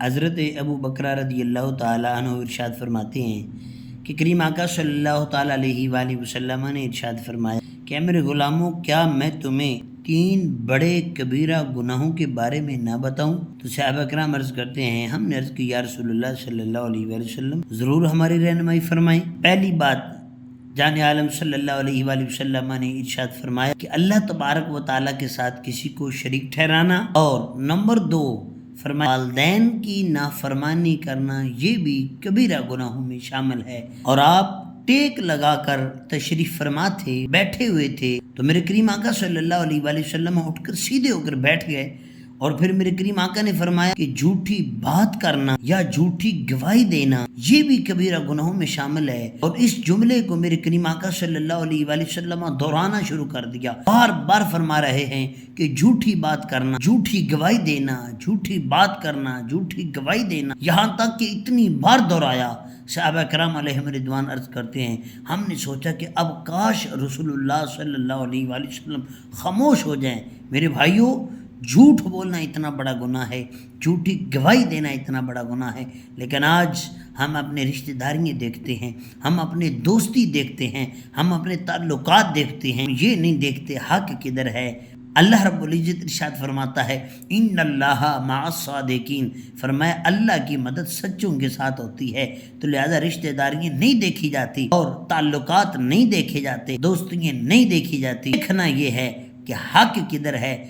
حضرت ابو بکر رضی اللہ تعالیٰ عنہ ارشاد فرماتے ہیں کہ کریم آقا صلی اللہ تعالیٰ علیہ وآلہ وسلم نے ارشاد فرمایا کہ میرے غلاموں، کیا میں تمہیں 3 بڑے کبیرہ گناہوں کے بارے میں نہ بتاؤں؟ تو صحابہ کرام عرض کرتے ہیں، ہم نے عرض کی یا رسول اللہ صلی اللہ علیہ وآلہ وسلم ضرور ہماری رہنمائی فرمائیں۔ پہلی بات، جان عالم صلی اللہ علیہ وآلہ وسلم نے ارشاد فرمایا کہ اللہ تبارک و تعالیٰ کے ساتھ کسی کو شریک ٹھہرانا، اور نمبر 2 فرمایا والدین کی نافرمانی کرنا، یہ بھی کبیرہ گناہوں میں شامل ہے۔ اور آپ ٹیک لگا کر تشریف فرما تھے، بیٹھے ہوئے تھے، تو میرے کریم آقا صلی اللہ علیہ وآلہ وسلم اٹھ کر سیدھے ہو کر بیٹھ گئے، اور پھر میرے کریم آقا نے فرمایا کہ جھوٹی بات کرنا یا جھوٹی گواہی دینا یہ بھی کبیرہ گناہوں میں شامل ہے۔ اور اس جملے کو میرے کریم آقا صلی اللہ علیہ وآلہ وسلم دہرانا شروع کر دیا، بار بار فرما رہے ہیں کہ جھوٹی بات کرنا، جھوٹی گواہی دینا، جھوٹی بات کرنا، جھوٹی گواہی دینا، یہاں تک کہ اتنی بار دہرایا۔ صحابہ کرام علیہم رضوان عرض کرتے ہیں، ہم نے سوچا کہ اب کاش رسول اللہ صلی اللہ علیہ وآلہ وسلم خاموش ہو جائیں۔ میرے بھائیوں، جھوٹ بولنا اتنا بڑا گناہ ہے، جھوٹی گواہی دینا اتنا بڑا گناہ ہے، لیکن آج ہم اپنے رشتہ داریاں دیکھتے ہیں، ہم اپنے دوستی دیکھتے ہیں، ہم اپنے تعلقات دیکھتے ہیں، یہ نہیں دیکھتے حق کدھر ہے۔ اللہ رب العزت ارشاد فرماتا ہے ان اللہ مع الصادقین، فرمایا اللہ کی مدد سچوں کے ساتھ ہوتی ہے۔ تو لہذا رشتہ داریاں نہیں دیکھی جاتی، اور تعلقات نہیں دیکھے جاتے، دوستیاں نہیں دیکھی جاتی، دیکھنا یہ ہے کہ حق کدھر ہے۔